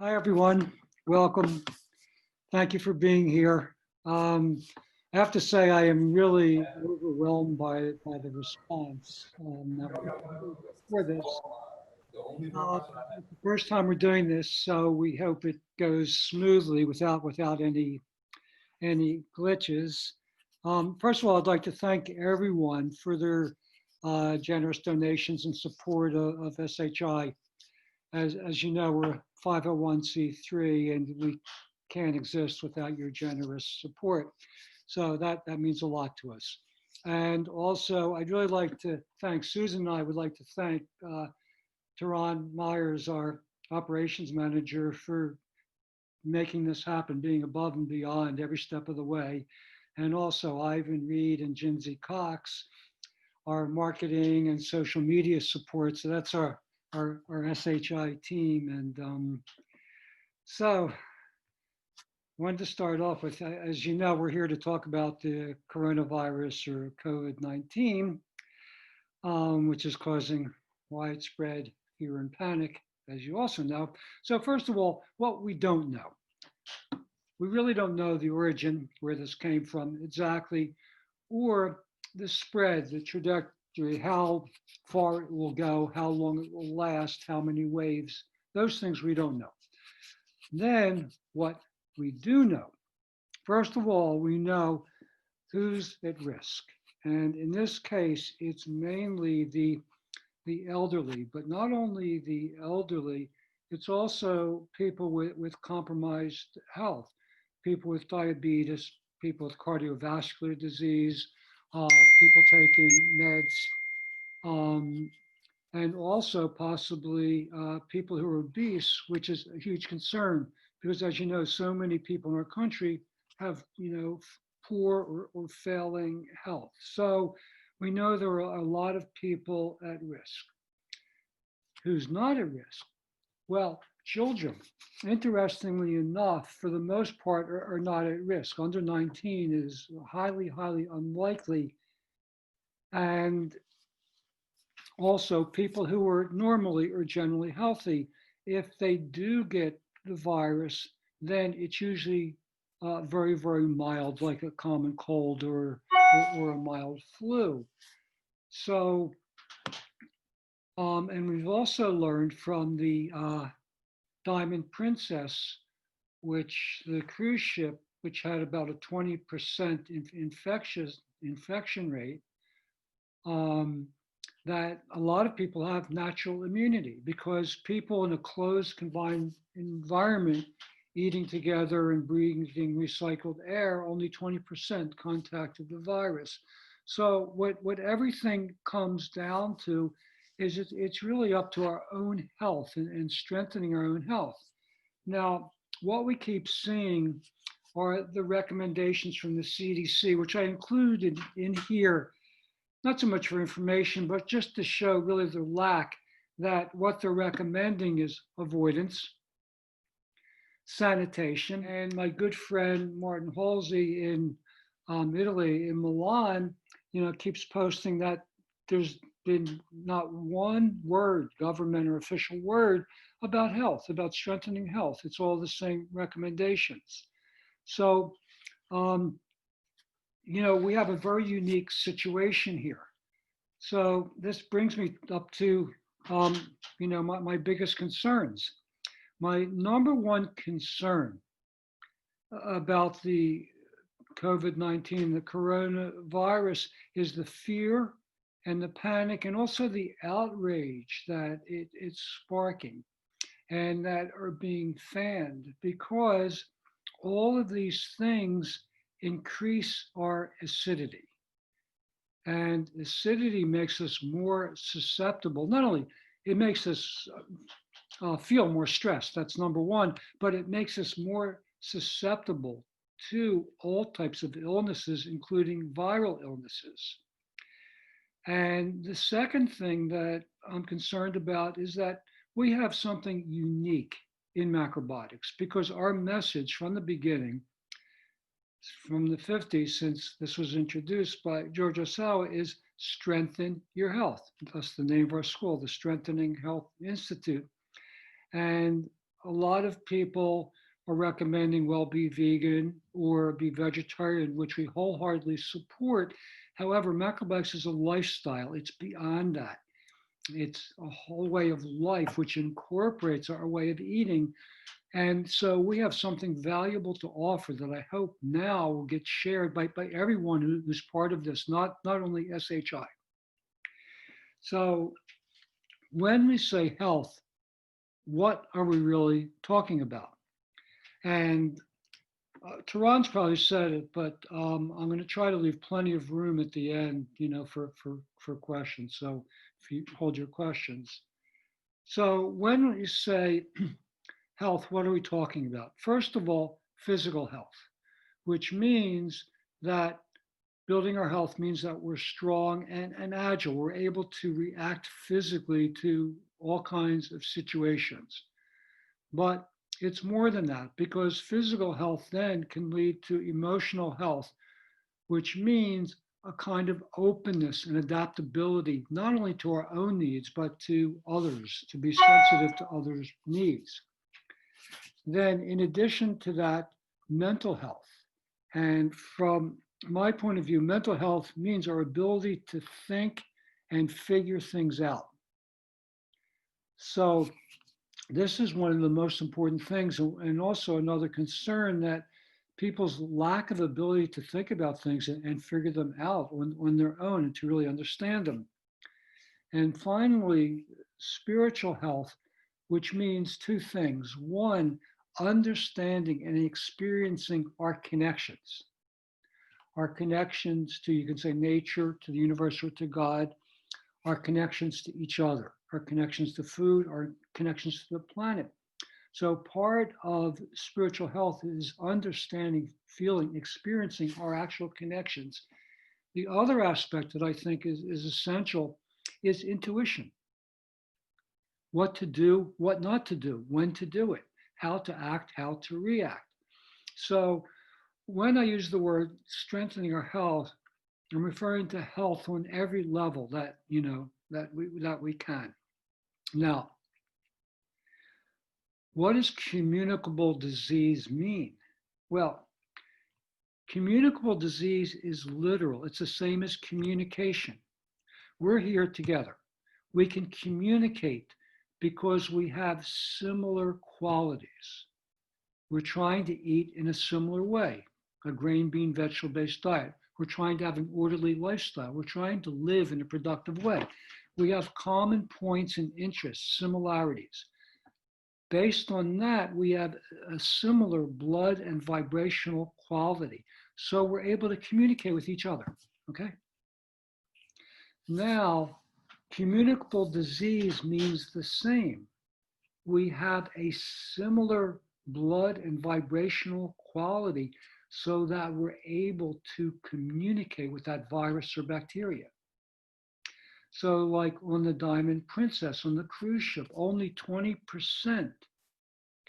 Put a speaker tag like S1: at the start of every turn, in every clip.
S1: Hi, everyone. Welcome. Thank you for being here. I have to say, I am really overwhelmed by the response that for this. It's the first time we're doing this, so we hope it goes smoothly without any glitches. First of all, I'd like to thank everyone for their generous donations and support of SHI. As you know, we're a 501c3 and we can't exist without your generous support. So that means a lot to us. And also, I'd really like to thank Susan and I would like to thank Teron Myers, our operations manager, for making this happen, being above and beyond every step of the way. And also Ivan Reed and Jinsey Cox, our marketing and social media support. So that's our SHI team. And so I wanted to start off with, as you know, we're here to talk about the coronavirus or COVID-19, which is causing widespread fear and panic, as you also know. So first of all, what we don't know. We really don't know the origin, where this came from exactly, or the spread, the trajectory, how far it will go, how long it will last, how many waves. Those things we don't know. Then what we do know. First of all, we know who's at risk. And in this case, it's mainly the elderly, but not only the elderly, it's also people with compromised health, people with diabetes, people with cardiovascular disease, people taking meds, um, and also possibly people who are obese, which is a huge concern because, as you know, so many people in our country have, poor or failing health. So we know there are a lot of people at risk. Who's not at risk? Well, children, interestingly enough, for the most part, are not at risk. Under 19 is highly, highly unlikely. And also, people who are normally or generally healthy, if they do get the virus, then it's usually very, very mild, like a common cold or a mild flu. So, and we've also learned from the Diamond Princess, which the cruise ship, which had about a 20% infection rate, um, that a lot of people have natural immunity because people in a closed, confined environment, eating together and breathing recycled air, only 20% contacted the virus. So what everything comes down to is it's really up to our own health and strengthening our own health. Now, what we keep seeing are the recommendations from the CDC, which I included in here not so much for information, but just to show really the lack that what they're recommending is avoidance, sanitation. And my good friend Martin Halsey in Italy, in Milan, keeps posting that there's been not one word, government or official word, about health, about strengthening health. It's all the same recommendations. So, um, we have a very unique situation here. So this brings me up to, my biggest concerns. My number one concern about the COVID-19, the coronavirus, is the fear and the panic and also the outrage that it's sparking and that are being fanned because all of these things increase our acidity. And acidity makes us more susceptible. Not only it makes us feel more stressed, that's number one, but it makes us more susceptible to all types of illnesses, including viral illnesses. And the second thing that I'm concerned about is that we have something unique in macrobiotics because our message from the beginning, from the 50s, since this was introduced by George Osawa, is strengthen your health. That's the name of our school, the Strengthening Health Institute. And a lot of people are recommending, well, be vegan or be vegetarian, which we wholeheartedly support. However, macrobiotics is a lifestyle. It's beyond that. It's a whole way of life which incorporates our way of eating. And so we have something valuable to offer that I hope now will get shared by everyone who's part of this, not only SHI. So when we say health, what are we really talking about? And Tehran's probably said it, but I'm going to try to leave plenty of room at the end, for questions. So if you hold your questions. So when you say health, what are we talking about? First of all, physical health, which means that building our health means that we're strong and agile. We're able to react physically to all kinds of situations. But it's more than that because physical health then can lead to emotional health, which means a kind of openness and adaptability, not only to our own needs, but to others, to be sensitive to others' needs. Then, in addition to that, mental health. And from my point of view, mental health means our ability to think and figure things out. So this is one of the most important things, and also another concern that people's lack of ability to think about things and figure them out on their own and to really understand them. And finally, spiritual health, which means two things. One, understanding and experiencing our connections to, you can say, nature, to the universe, or to God, our connections to each other, our connections to food, our connections to the planet. So part of spiritual health is understanding, feeling, experiencing our actual connections. The other aspect that I think is essential is intuition. What to do, what not to do, when to do it, how to act, how to react. So when I use the word strengthening our health, I'm referring to health on every level that we can. Now, what does communicable disease mean? Well, communicable disease is literal. It's the same as communication. We're here together. We can communicate because we have similar qualities. We're trying to eat in a similar way, a grain, bean, vegetable-based diet. We're trying to have an orderly lifestyle. We're trying to live in a productive way. We have common points and interests, similarities. Based on that, we have a similar blood and vibrational quality. So we're able to communicate with each other, okay? Now, communicable disease means the same. We have a similar blood and vibrational quality so that we're able to communicate with that virus or bacteria. So like on the Diamond Princess, on the cruise ship, only 20%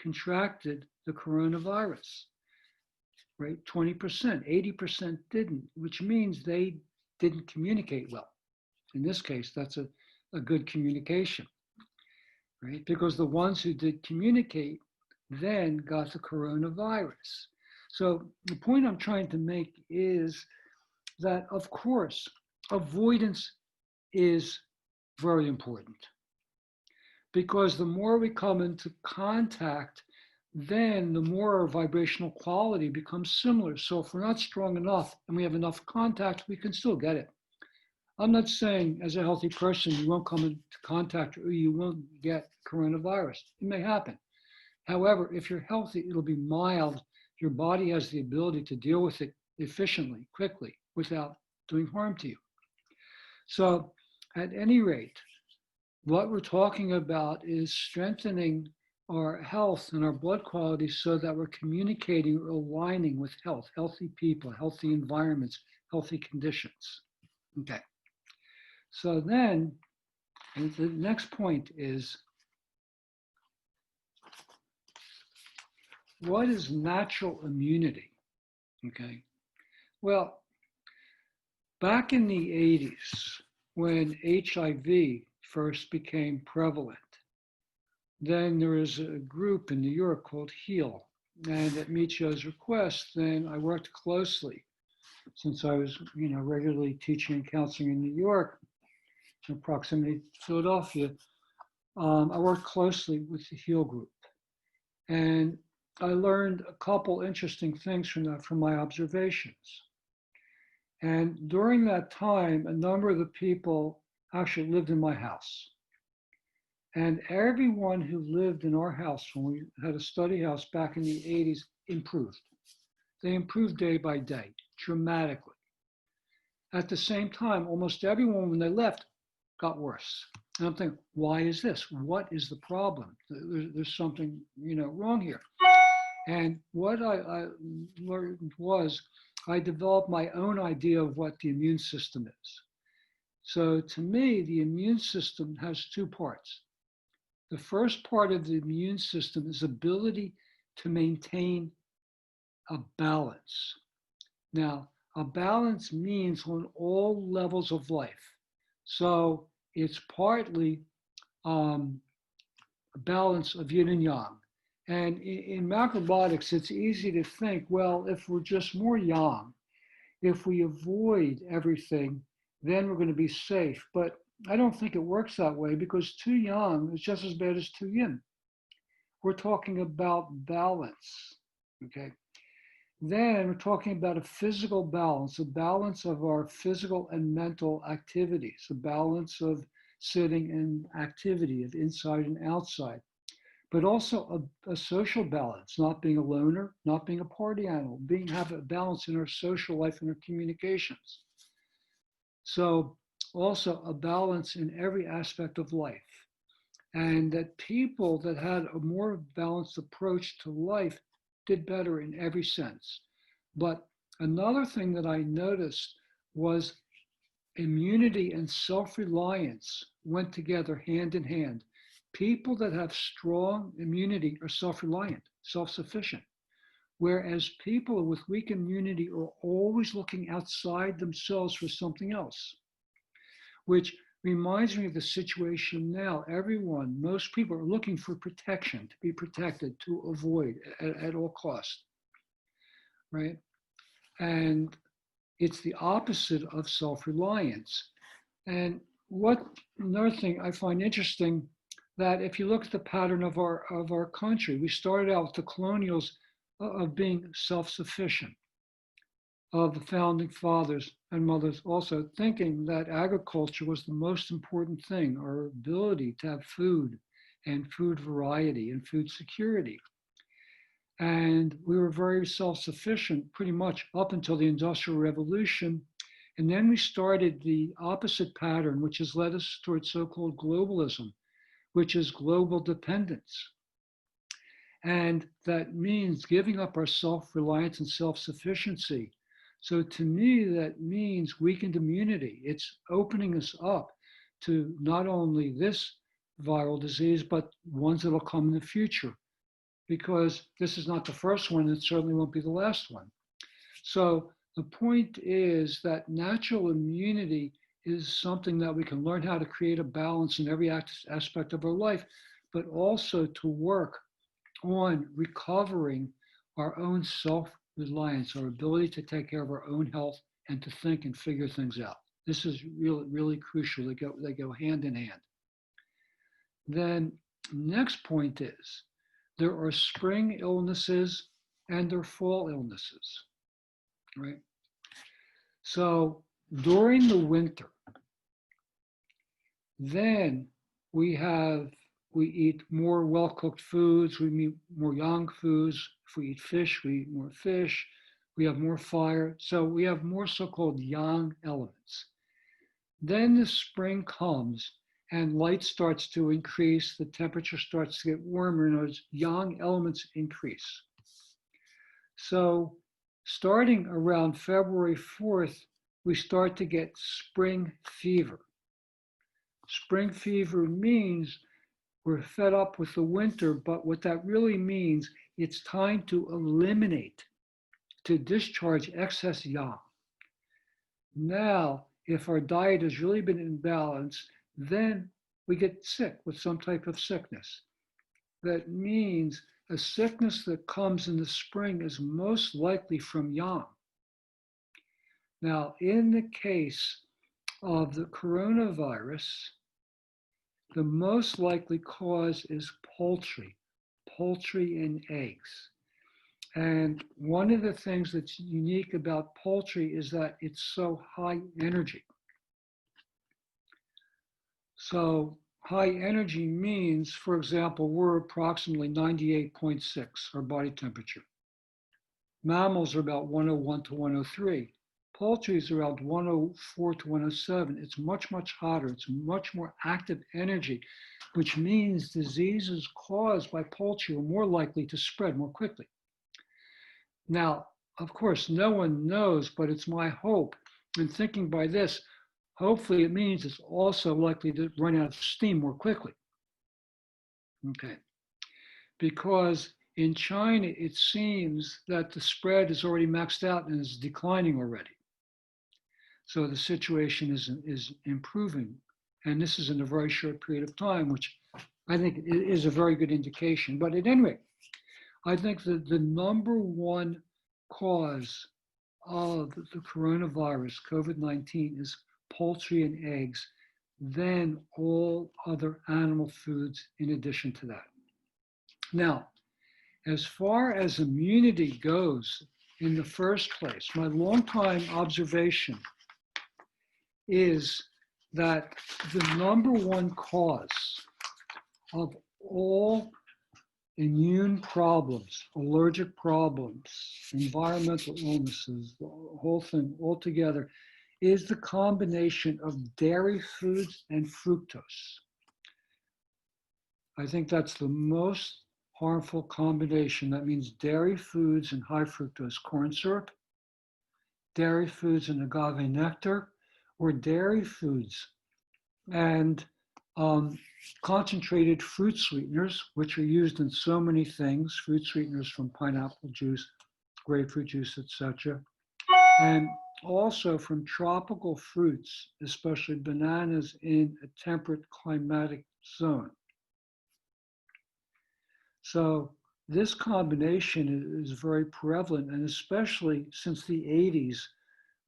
S1: contracted the coronavirus, right? 20%, 80% didn't, which means they didn't communicate well. In this case, that's a good communication, right? Because the ones who did communicate then got the coronavirus. So the point I'm trying to make is that, of course, avoidance is very important because the more we come into contact, then the more our vibrational quality becomes similar. So if we're not strong enough and we have enough contact, we can still get it. I'm not saying as a healthy person, you won't come into contact or you won't get coronavirus. It may happen. However, if you're healthy, it'll be mild. Your body has the ability to deal with it efficiently, quickly, without doing harm to you. So at any rate, what we're talking about is strengthening our health and our blood quality so that we're communicating or aligning with health, healthy people, healthy environments, healthy conditions. Okay. So then the next point is, what is natural immunity? Okay. Well, back in the 80s, when HIV first became prevalent, Then there is a group in New York called HEAL. And at Micho's request, then I worked closely since I was, regularly teaching and counseling in New York, in proximity to Philadelphia. I worked closely with the HEAL group. And I learned a couple interesting things from that, from my observations. And during that time, a number of the people actually lived in my house. And everyone who lived in our house when we had a study house back in the 80s improved. They improved day by day, dramatically. At the same time, almost everyone, when they left, got worse. And I'm thinking, why is this? What is the problem? There's something, wrong here. And what I learned was I developed my own idea of what the immune system is. So to me, the immune system has two parts. The first part of the immune system is ability to maintain a balance. Now, a balance means on all levels of life. So it's partly a balance of yin and yang. And in macrobiotics, it's easy to think, well, if we're just more yang, if we avoid everything, then we're going to be safe. But I don't think it works that way because too yang is just as bad as too yin. We're talking about balance, okay? Then we're talking about a physical balance, a balance of our physical and mental activities, a balance of sitting and activity, of inside and outside, but also a social balance, not being a loner, not being a party animal, have a balance in our social life and our communications. So also a balance in every aspect of life. And that people that had a more balanced approach to life did better in every sense. But another thing that I noticed was immunity and self-reliance went together hand in hand. People that have strong immunity are self-reliant, self-sufficient, whereas people with weak immunity are always looking outside themselves for something else, which reminds me of the situation now. Most people are looking for protection, to be protected, to avoid at all costs, right? And it's the opposite of self-reliance. And another thing I find interesting, that if you look at the pattern of our country, we started out with the colonials of being self-sufficient, of the founding fathers and mothers also thinking that agriculture was the most important thing, our ability to have food and food variety and food security. And we were very self-sufficient pretty much up until the Industrial Revolution. And then we started the opposite pattern, which has led us towards so-called globalism, which is global dependence. And that means giving up our self-reliance and self-sufficiency. So to me, that means weakened immunity. It's opening us up to not only this viral disease, but ones that will come in the future, because this is not the first one, and it certainly won't be the last one. So the point is that natural immunity is something that we can learn how to create a balance in every aspect of our life, but also to work on recovering our own self-reliance, our ability to take care of our own health and to think and figure things out. This is really, really crucial. They go hand in hand. Then next point is there are spring illnesses and there are fall illnesses, right? So during the winter, then we eat more well-cooked foods, we eat more yang foods. If we eat fish, we eat more fish. We have more fire. So we have more so-called yang elements. Then the spring comes and light starts to increase, the temperature starts to get warmer, and those yang elements increase. So starting around February 4th, we start to get spring fever. Spring fever means we're fed up with the winter, but what that really means, it's time to eliminate, to discharge excess yang. Now, if our diet has really been imbalanced, then we get sick with some type of sickness. that means a sickness that comes in the spring is most likely from yang. Now, in the case of the coronavirus, the most likely cause is poultry and eggs. And one of the things that's unique about poultry is that it's so high energy. So high energy means, for example, we're approximately 98.6, our body temperature. Mammals are about 101 to 103. Poultry is around 104 to 107. It's much, much hotter. It's much more active energy, which means diseases caused by poultry are more likely to spread more quickly. Now, of course, no one knows, but it's my hope, and thinking by this, hopefully it means it's also likely to run out of steam more quickly. Okay. Because in China, it seems that the spread is already maxed out and is declining already. So the situation is improving. And this is in a very short period of time, which I think is a very good indication. But at any rate, I think that the number one cause of the coronavirus, COVID-19, is poultry and eggs, then all other animal foods in addition to that. Now, as far as immunity goes, in the first place, my long-time observation is that the number one cause of all immune problems, allergic problems, environmental illnesses, the whole thing altogether, is the combination of dairy foods and fructose. I think that's the most harmful combination. That means dairy foods and high fructose corn syrup, dairy foods and agave nectar, or dairy foods and concentrated fruit sweeteners, which are used in so many things, fruit sweeteners from pineapple juice, grapefruit juice, etc. And also from tropical fruits, especially bananas in a temperate climatic zone. So this combination is very prevalent, and especially since the 80s,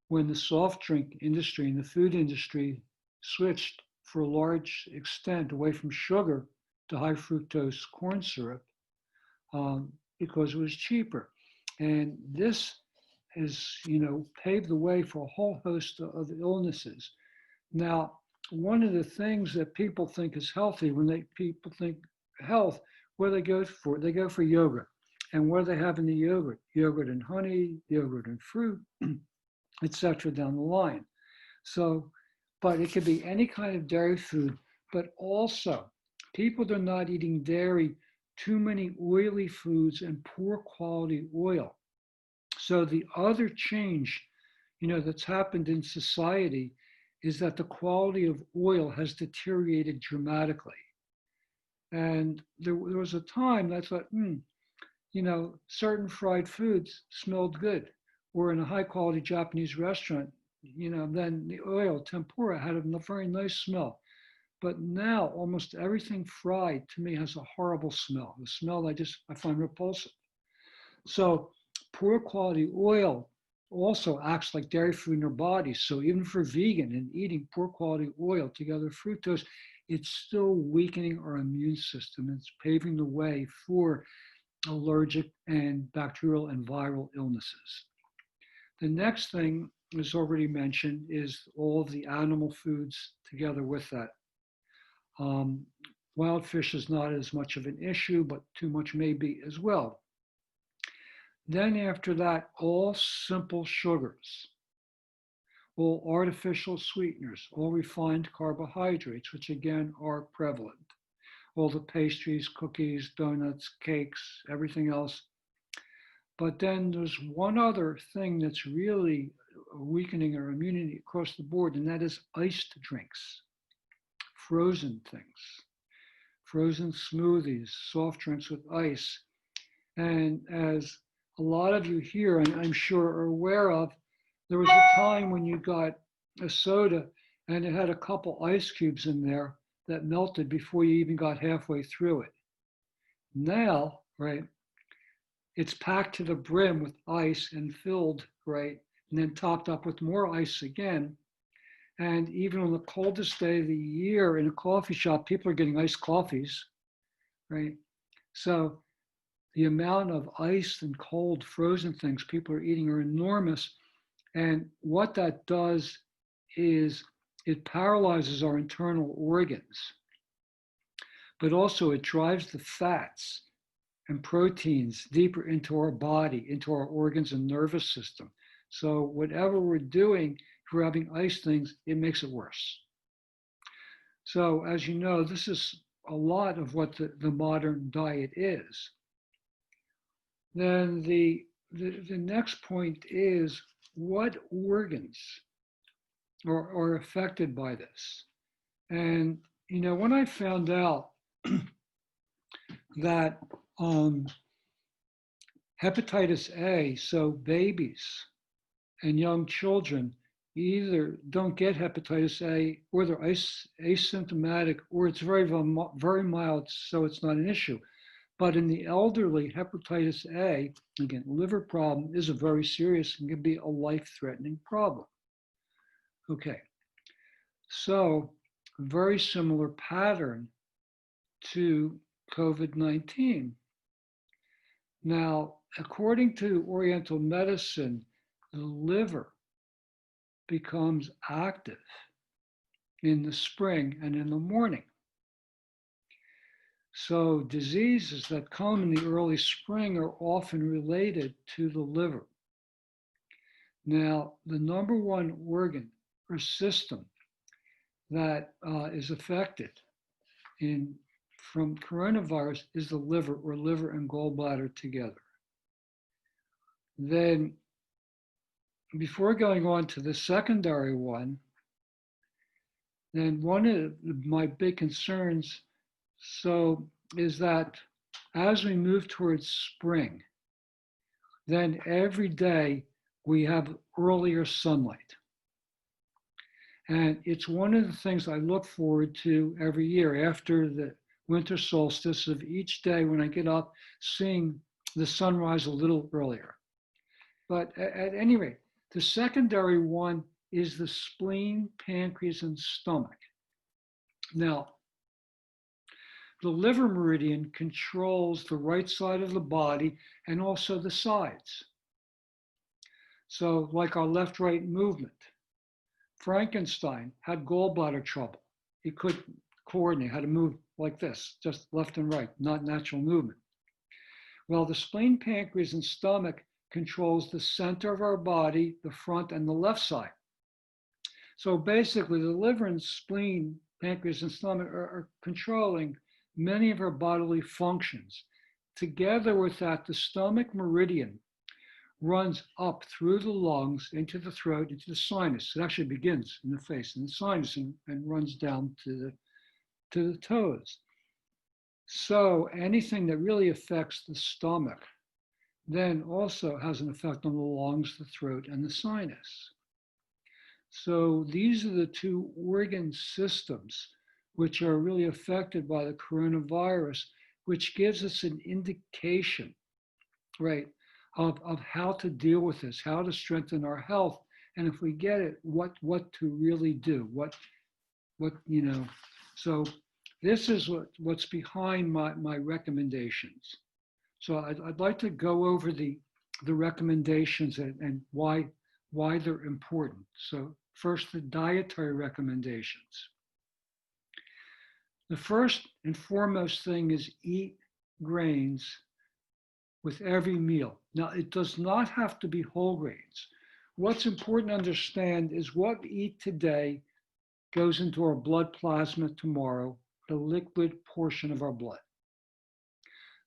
S1: when the soft drink industry and the food industry switched for a large extent away from sugar to high fructose corn syrup because it was cheaper. And this has, paved the way for a whole host of illnesses. Now, one of the things that people think is healthy, when people think health, what do they go for? They go for yogurt. And what do they have in the yogurt? Yogurt and honey, yogurt and fruit, etc. down the line. So, but it could be any kind of dairy food, but also people that are not eating dairy, too many oily foods and poor quality oil. So the other change, that's happened in society is that the quality of oil has deteriorated dramatically. And there was a time that I thought, certain fried foods smelled good. Or in a high quality Japanese restaurant, then the oil, tempura, had a very nice smell. But now almost everything fried to me has a horrible smell, the smell I find repulsive. So poor quality oil also acts like dairy food in our bodies. So even for vegan and eating poor quality oil together with fructose, it's still weakening our immune system. It's paving the way for allergic and bacterial and viral illnesses. The next thing, as already mentioned, is all of the animal foods together with that. Wild fish is not as much of an issue, but too much may be as well. Then after that, all simple sugars, all artificial sweeteners, all refined carbohydrates, which again are prevalent. All the pastries, cookies, donuts, cakes, everything else. But then there's one other thing that's really weakening our immunity across the board, and that is iced drinks, frozen things, frozen smoothies, soft drinks with ice. And as a lot of you here, and I'm sure are aware of, there was a time when you got a soda and it had a couple ice cubes in there that melted before you even got halfway through it. Now, right, it's packed to the brim with ice and filled, right, and then topped up with more ice again. And even on the coldest day of the year in a coffee shop, people are getting iced coffees, right? So the amount of ice and cold frozen things people are eating are enormous. And what that does is it paralyzes our internal organs, but also it drives the fats and proteins deeper into our body, into our organs and nervous system. So whatever we're doing, if we're having ice things, it makes it worse. So as you know, this is a lot of what the modern diet is. Then the next point is what organs are affected by this. And when I found out that hepatitis A, so babies and young children either don't get hepatitis A or they're asymptomatic or it's very, very mild, so it's not an issue. But in the elderly, hepatitis A, again, liver problem is a very serious and can be a life-threatening problem. Okay, so very similar pattern to COVID-19. Now, according to Oriental medicine, the liver becomes active in the spring and in the morning. So diseases that come in the early spring are often related to the liver. Now, the number one organ or system that is affected from coronavirus is the liver, or liver and gallbladder together. Then, before going on to the secondary one, then one of my big concerns is that as we move towards spring, then every day we have earlier sunlight. And it's one of the things I look forward to every year after the winter solstice of each day when I get up, seeing the sunrise a little earlier. But at any rate, the secondary one is the spleen, pancreas, and stomach. Now, the liver meridian controls the right side of the body and also the sides. So like our left-right movement. Frankenstein had gallbladder trouble. He couldn't coordinate how to move like this, just left and right, not natural movement. Well, the spleen, pancreas, and stomach controls the center of our body, the front and the left side. So basically, the liver and spleen, pancreas, and stomach are controlling many of our bodily functions. Together with that, the stomach meridian runs up through the lungs, into the throat, into the sinus. It actually begins in the face, in the sinus, and runs down to the toes. So anything that really affects the stomach then also has an effect on the lungs, the throat, and the sinus. So these are the two organ systems which are really affected by the coronavirus, which gives us an indication, right, of how to deal with this, how to strengthen our health, and if we get it, what to really do, what. So this is what's behind my recommendations. So I'd like to go over the recommendations and why they're important. So first, the dietary recommendations. The first and foremost thing is eat grains with every meal. Now, it does not have to be whole grains. What's important to understand is what we eat today goes into our blood plasma tomorrow, the liquid portion of our blood.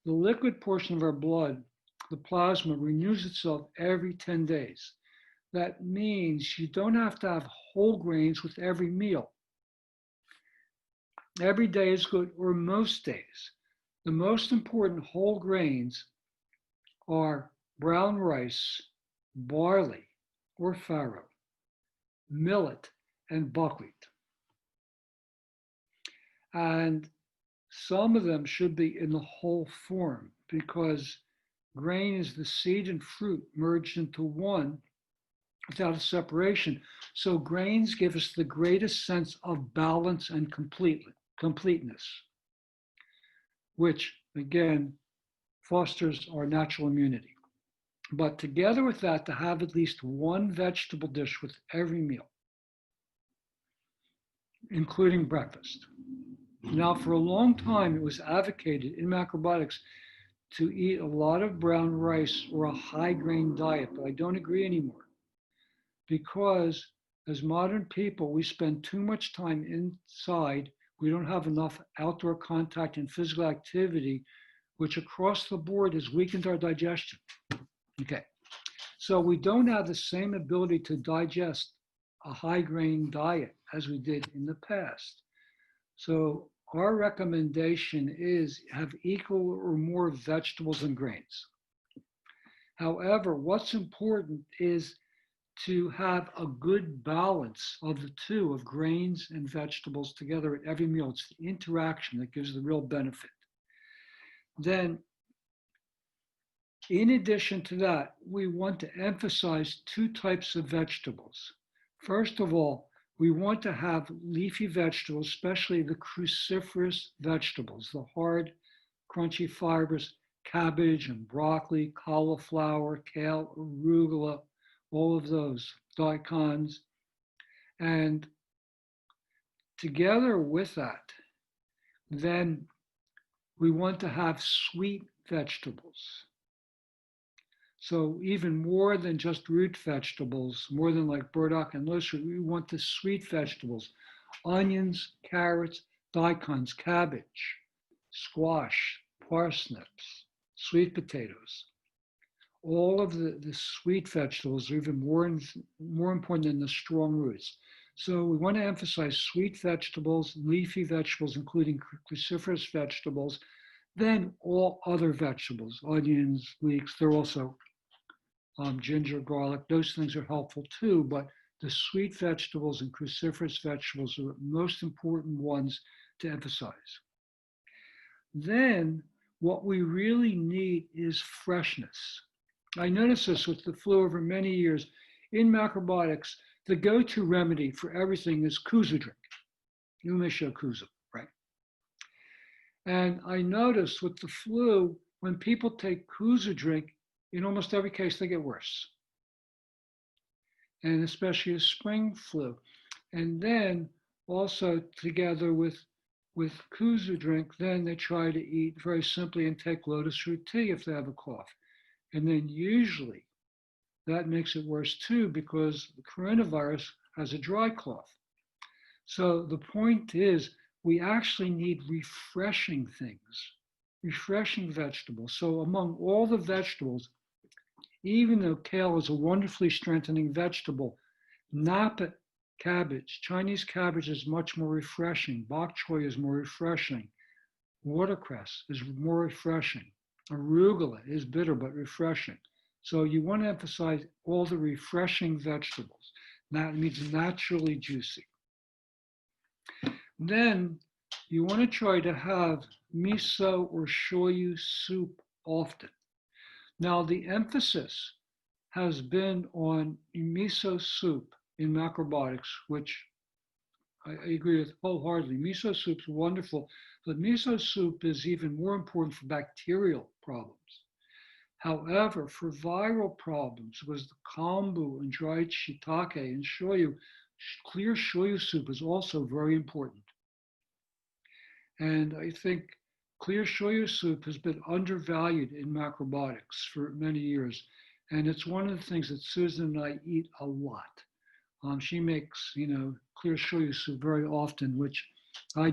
S1: The liquid portion of our blood, the plasma, renews itself every 10 days. That means you don't have to have whole grains with every meal. Every day is good, or most days. The most important whole grains are brown rice, barley or farro, millet, and buckwheat. And Some of them should be in the whole form because grain is the seed and fruit merged into one without a separation. So grains give us the greatest sense of balance and completeness, which again fosters our natural immunity. But together with that, to have at least one vegetable dish with every meal, including breakfast. Now, for a long time, it was advocated in macrobiotics to eat a lot of brown rice or a high grain diet, but I don't agree anymore because as modern people, we spend too much time inside. We don't have enough outdoor contact and physical activity, which across the board has weakened our digestion. Okay, so we don't have the same ability to digest a high grain diet as we did in the past. So our recommendation is have equal or more vegetables and grains. However, what's important is to have a good balance of the two, of grains and vegetables together at every meal. It's the interaction that gives the real benefit. Then, in addition to that, we want to emphasize two types of vegetables. First of all, we want to have leafy vegetables, especially the cruciferous vegetables, the hard, crunchy fibers, cabbage and broccoli, cauliflower, kale, arugula, all of those, daikons. And together with that, then we want to have sweet vegetables. So even more than just root vegetables, more than like burdock and lettuce, we want the sweet vegetables, onions, carrots, daikons, cabbage, squash, parsnips, sweet potatoes. All of the sweet vegetables are even more important than the strong roots. So we want to emphasize sweet vegetables, leafy vegetables, including cruciferous vegetables, then all other vegetables, onions, leeks, they're also ginger, garlic, those things are helpful too, but the sweet vegetables and cruciferous vegetables are the most important ones to emphasize. Then what we really need is freshness. I noticed this with the flu over many years. In macrobiotics, the go-to remedy for everything is kuzu drink. Umesho kuzu, right? And I noticed with the flu, when people take kuzu drink, in almost every case, they get worse. And especially a spring flu. And then also together with kuzu drink, then they try to eat very simply and take lotus root tea if they have a cough. And then usually that makes it worse too because the coronavirus has a dry cough. So the point is we actually need refreshing things, refreshing vegetables. So among all the vegetables, even though kale is a wonderfully strengthening vegetable, napa cabbage, Chinese cabbage is much more refreshing. Bok choy is more refreshing. Watercress is more refreshing. Arugula is bitter but refreshing. So you want to emphasize all the refreshing vegetables. That means naturally juicy. Then you want to try to have miso or shoyu soup often. Now the emphasis has been on miso soup in macrobiotics, which I agree with wholeheartedly. Miso soup's wonderful, but miso soup is even more important for bacterial problems. However, for viral problems, because the kombu and dried shiitake and shoyu, clear shoyu soup is also very important. And I think clear shoyu soup has been undervalued in macrobiotics for many years. And it's one of the things that Susan and I eat a lot. She makes, clear shoyu soup very often, which I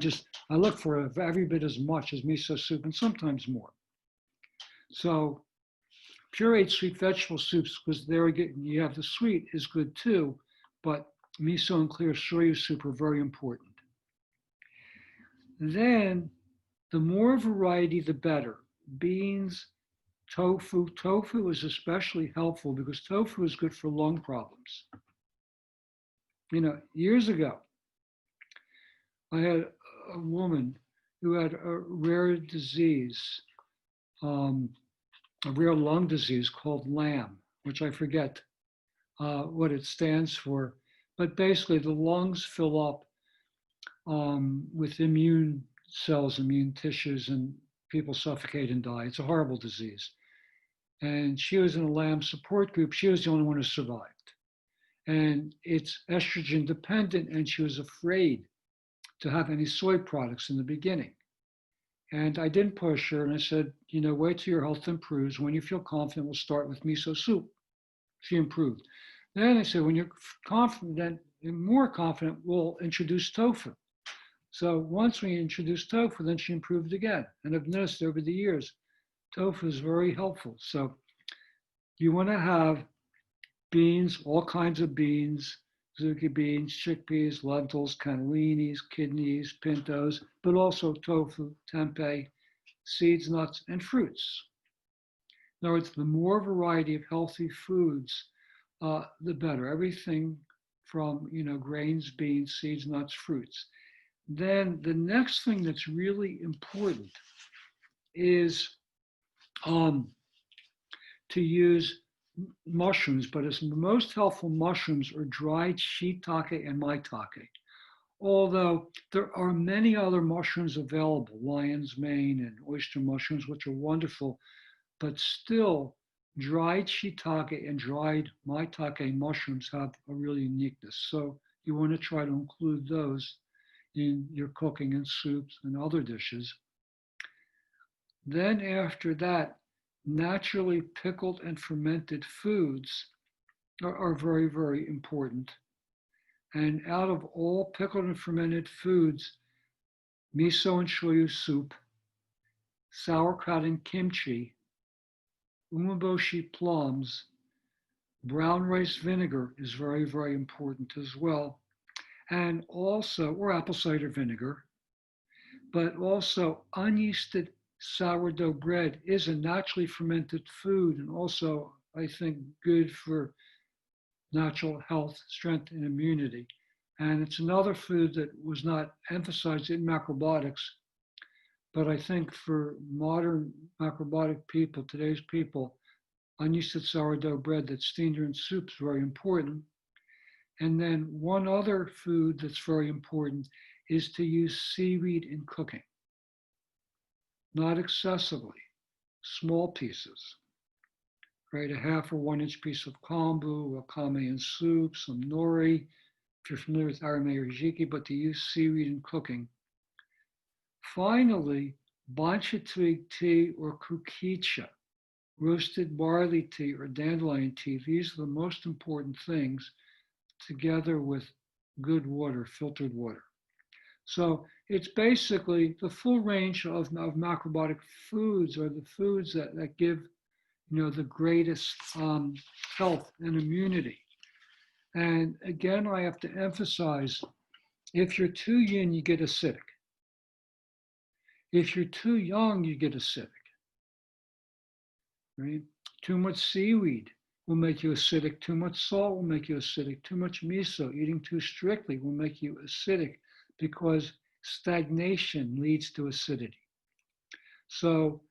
S1: look for every bit as much as miso soup and sometimes more. So pureed sweet vegetable soups, because there again, you have the sweet is good too, but miso and clear shoyu soup are very important. Then the more variety, the better. Beans, tofu. Tofu is especially helpful because tofu is good for lung problems. Years ago, I had a woman, who had a rare disease, um, a rare lung disease called LAM, which I forget what it stands for. But basically, the lungs fill up with immune cells, immune tissues, and people suffocate and die. It's a horrible disease. And she was in a LAM support group. She was the only one who survived. And it's estrogen dependent, and she was afraid to have any soy products in the beginning. And I didn't push her, and I said, wait till your health improves. When you feel confident, we'll start with miso soup. She improved. Then I said, when you're confident, more confident, we'll introduce tofu. So once we introduced tofu, then she improved again. And I've noticed over the years, tofu is very helpful. So you want to have beans, all kinds of beans, zucchini beans, chickpeas, lentils, cannellinis, kidneys, pintos, but also tofu, tempeh, seeds, nuts, and fruits. In other words, the more variety of healthy foods, the better. Everything from grains, beans, seeds, nuts, fruits. Then the next thing that's really important is to use mushrooms, but the most helpful mushrooms are dried shiitake and maitake. Although there are many other mushrooms available, lion's mane and oyster mushrooms, which are wonderful, but still dried shiitake and dried maitake mushrooms have a real uniqueness. So you want to try to include those in your cooking and soups and other dishes. Then after that, naturally pickled and fermented foods are very, very important. And out of all pickled and fermented foods, miso and shoyu soup, sauerkraut and kimchi, umeboshi plums, brown rice vinegar is very, very important as well. And also, or apple cider vinegar, but also unyeasted sourdough bread is a naturally fermented food and also, I think, good for natural health, strength, and immunity. And it's another food that was not emphasized in macrobiotics, but I think for modern macrobiotic people, today's people, unyeasted sourdough bread that's steamed in soup is very important. And then one other food that's very important is to use seaweed in cooking. Not excessively, small pieces, right? A half or 1 inch piece of kombu, wakame in soup, some nori, if you're familiar with arame or hijiki, but to use seaweed in cooking. Finally, bancha twig tea or kukicha, roasted barley tea or dandelion tea. These are the most important things together with good water, filtered water. So it's basically the full range of macrobiotic foods are the foods that give the greatest health and immunity. And again, I have to emphasize, if you're too yin, you get acidic. If you're too young, you get acidic. Right? Too much seaweed will make you acidic. Too much salt will make you acidic. Too much miso, eating too strictly, will make you acidic because stagnation leads to acidity. So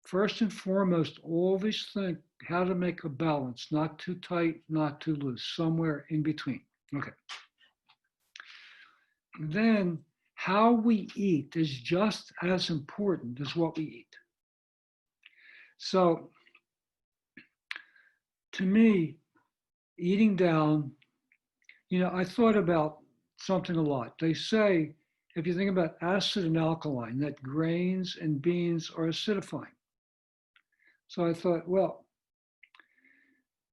S1: first and foremost, always think how to make a balance, not too tight, not too loose, somewhere in between. Okay. Then how we eat is just as important as what we eat. So to me, eating down, I thought about something a lot. They say, if you think about acid and alkaline, that grains and beans are acidifying. So I thought, well,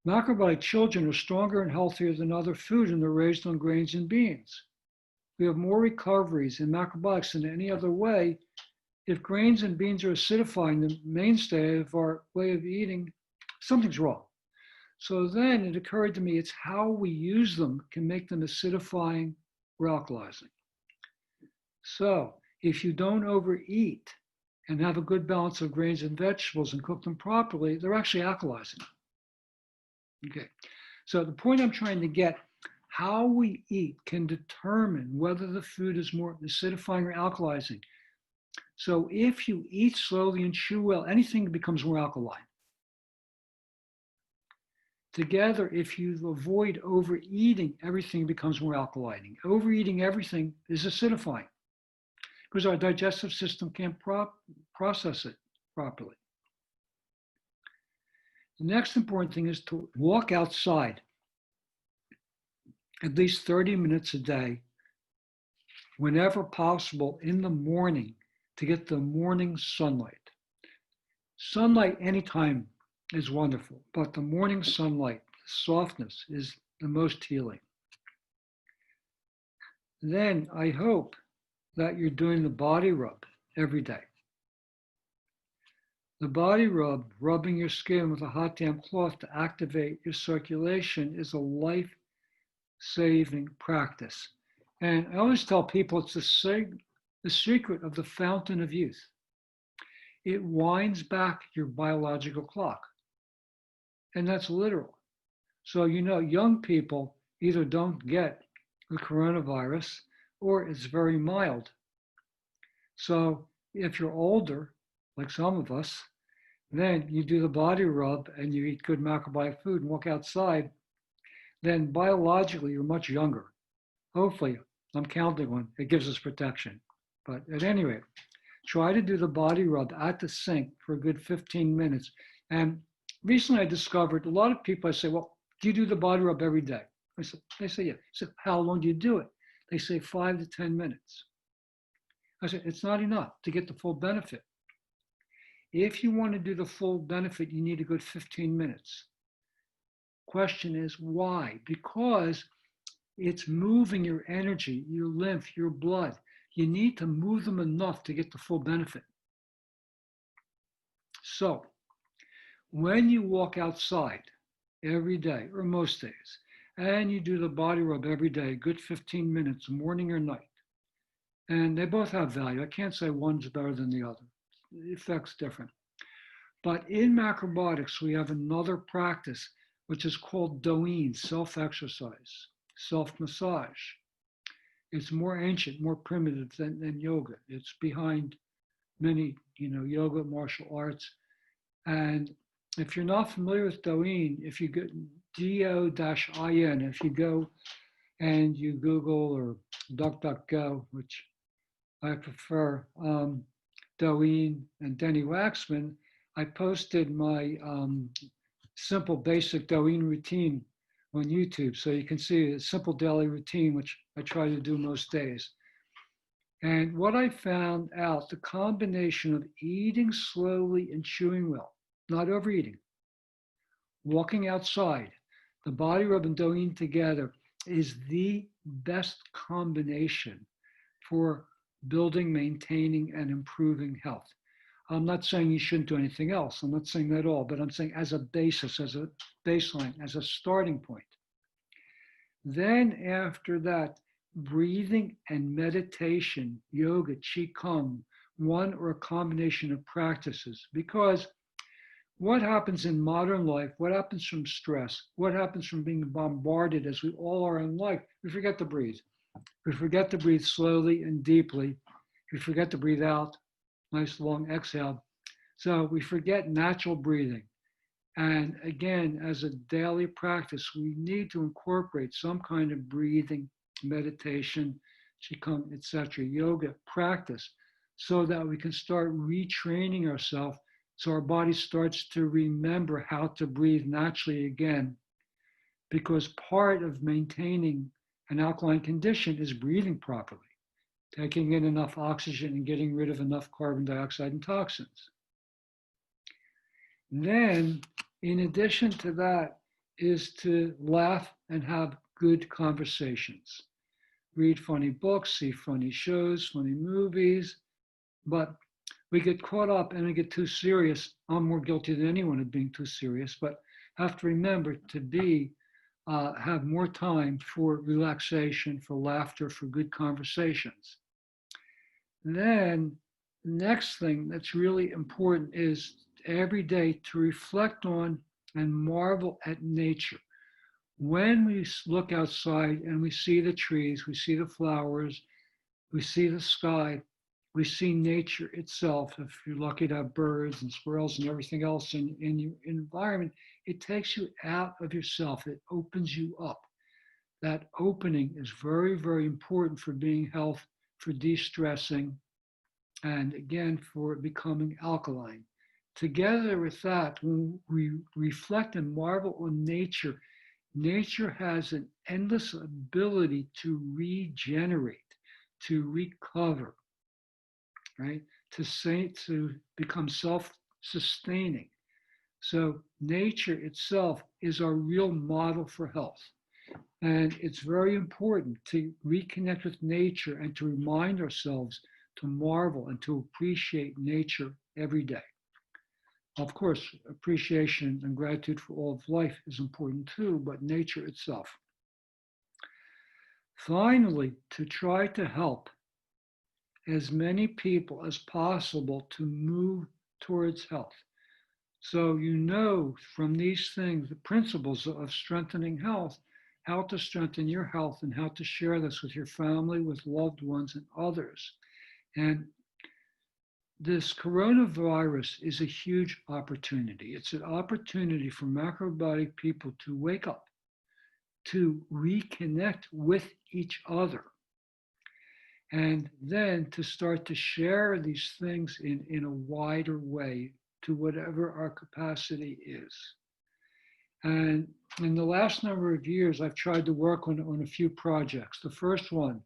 S1: macrobiotic children are stronger and healthier than other food, and they're raised on grains and beans. We have more recoveries in macrobiotics than any other way. If grains and beans are acidifying, the mainstay of our way of eating, something's wrong. So then it occurred to me, it's how we use them can make them acidifying or alkalizing. So if you don't overeat and have a good balance of grains and vegetables and cook them properly, they're actually alkalizing. Okay, so the point I'm trying to get, how we eat can determine whether the food is more acidifying or alkalizing. So if you eat slowly and chew well, anything becomes more alkaline. Together, if you avoid overeating, everything becomes more alkalining. Overeating everything is acidifying because our digestive system can't process it properly. The next important thing is to walk outside at least 30 minutes a day, whenever possible in the morning, to get the morning sunlight. Sunlight anytime is wonderful, but the morning sunlight, softness, is the most healing. Then I hope that you're doing the body rub every day. The body rub, rubbing your skin with a hot damp cloth to activate your circulation, is a life-saving practice. And I always tell people it's the secret of the fountain of youth. It winds back your biological clock. And that's literal. So, young people either don't get the coronavirus or it's very mild. So if you're older, like some of us, then you do the body rub and you eat good macrobiotic food and walk outside, then biologically you're much younger. Hopefully, I'm counting on it gives us protection. But at any rate, try to do the body rub at the sink for a good 15 minutes. And recently I discovered a lot of people, I say, well, do you do the body rub every day? They say, yeah. I said, how long do you do it? They say 5 to 10 minutes. I said, it's not enough to get the full benefit. If you want to do the full benefit, you need a good 15 minutes. Question is why? Because it's moving your energy, your lymph, your blood. You need to move them enough to get the full benefit. So when you walk outside every day or most days, and you do the body rub every day, good 15 minutes, morning or night, and they both have value. I can't say one's better than the other. The effect's different. But in macrobiotics, we have another practice, which is called doin, self-exercise, self-massage. It's more ancient, more primitive than yoga. It's behind many, yoga, martial arts. And if you're not familiar with doin, if you go do-in, if you go and you Google or DuckDuckGo, which I prefer, Doin and Denny Waxman, I posted my simple basic Doin routine on YouTube. So you can see a simple daily routine, which I try to do most days. And what I found out, the combination of eating slowly and chewing well, not overeating, walking outside, the body rub and doin together is the best combination for building, maintaining, and improving health. I'm not saying you shouldn't do anything else. I'm not saying that at all, but I'm saying as a basis, as a baseline, as a starting point. Then after that, breathing and meditation, yoga, qigong, one or a combination of practices. Because what happens in modern life, what happens from stress, what happens from being bombarded as we all are in life, we forget to breathe. We forget to breathe slowly and deeply. We forget to breathe out, nice long exhale. So we forget natural breathing. And again, as a daily practice, we need to incorporate some kind of breathing, meditation, qigong, etc., yoga practice, so that we can start retraining ourselves so our body starts to remember how to breathe naturally again. Because part of maintaining an alkaline condition is breathing properly, taking in enough oxygen and getting rid of enough carbon dioxide and toxins. Then, in addition to that, is to laugh and have good conversations. Read funny books, see funny shows, funny movies, but we get caught up and we get too serious. I'm more guilty than anyone of being too serious, but have to remember to have more time for relaxation, for laughter, for good conversations. Then the next thing that's really important is every day to reflect on and marvel at nature. When we look outside and we see the trees, we see the flowers, we see the sky, we see nature itself. If you're lucky to have birds and squirrels and everything else in your environment, it takes you out of yourself. It opens you up. That opening is very, very important for being health, for de-stressing, and again, for becoming alkaline. Together with that, when we reflect and marvel on nature, nature has an endless ability to regenerate, to recover, right? To become self-sustaining. So nature itself is our real model for health. And it's very important to reconnect with nature and to remind ourselves to marvel and to appreciate nature every day. Of course, appreciation and gratitude for all of life is important too, but nature itself. Finally, to try to help as many people as possible to move towards health. So you know from these things, the principles of strengthening health, how to strengthen your health and how to share this with your family, with loved ones and others. And this coronavirus is a huge opportunity. It's an opportunity for macrobiotic people to wake up, to reconnect with each other, and then to start to share these things in a wider way to whatever our capacity is. And in the last number of years, I've tried to work on a few projects. The first one,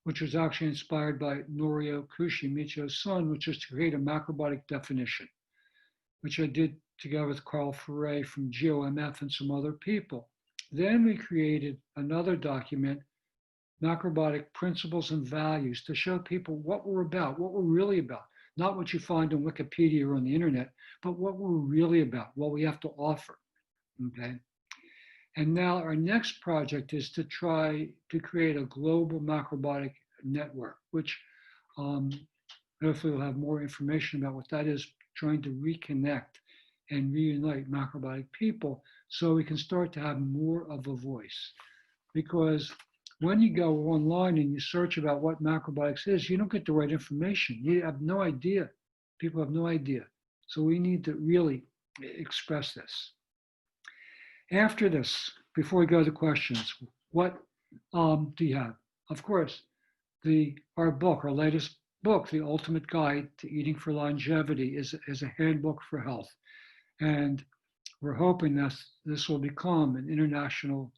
S1: which was actually inspired by Norio Kushi, Michio's son, which is to create a macrobiotic definition, which I did together with Carl Ferre from GeoMF and some other people. Then we created another document, Macrobiotic Principles and Values, to show people what we're about, what we're really about. Not what you find on Wikipedia or on the internet, but what we're really about, what we have to offer, okay? And now our next project is to try to create a global macrobiotic network, which hopefully we'll have more information about what that is, trying to reconnect and reunite macrobiotic people so we can start to have more of a voice. Because when you go online and you search about what macrobiotics is, you don't get the right information. You have no idea. People have no idea. So we need to really express this. After this, before we go to questions, what do you have? Of course, our latest book, The Ultimate Guide to Eating for Longevity, is a handbook for health. And we're hoping that this will become an international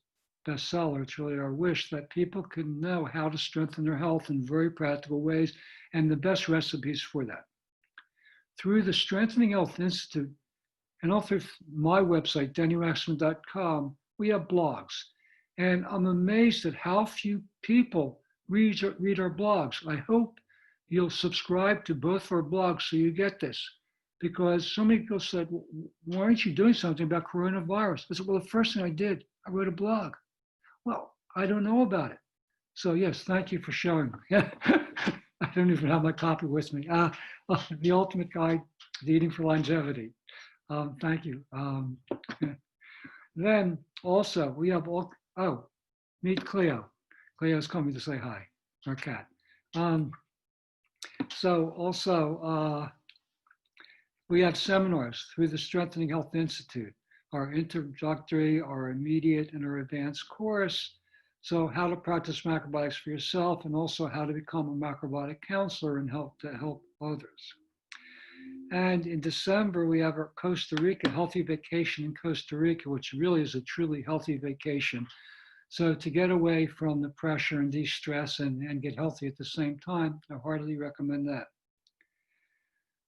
S1: bestseller. It's really our wish that people can know how to strengthen their health in very practical ways and the best recipes for that. Through the Strengthening Health Institute and also my website, dennywaxman.com, we have blogs. And I'm amazed at how few people read our blogs. I hope you'll subscribe to both of our blogs so you get this. Because so many people said, well, why aren't you doing something about coronavirus? I said, well, the first thing I did, I wrote a blog. Well, I don't know about it. So yes, thank you for showing me. I don't even have my copy with me. The Ultimate Guide to Eating for Longevity. Thank you. Then also we have meet Cleo. Cleo's coming to say hi, our cat. So also we have seminars through the Strengthening Health Institute, our introductory, our immediate, and our advanced course. So how to practice macrobiotics for yourself and also how to become a macrobiotic counselor and help others. And in December, we have our Costa Rica, Healthy Vacation in Costa Rica, which really is a truly healthy vacation. So to get away from the pressure and de-stress and get healthy at the same time, I heartily recommend that.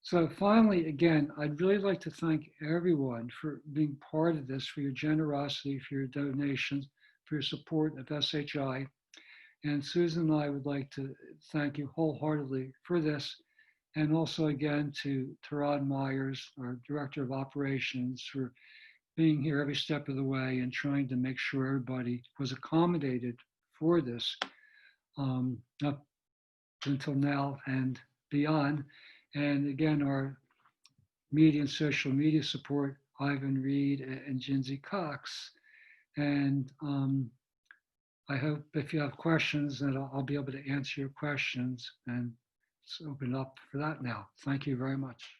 S1: So finally, again, I'd really like to thank everyone for being part of this, for your generosity, for your donations, for your support of SHI. And Susan and I would like to thank you wholeheartedly for this. And also again to Tarad Myers, our Director of Operations, for being here every step of the way and trying to make sure everybody was accommodated for this up until now and beyond. And again, our media and social media support, Ivan Reed and Jinsey Cox. And I hope if you have questions that I'll be able to answer your questions. And let's open up for that now. Thank you very much.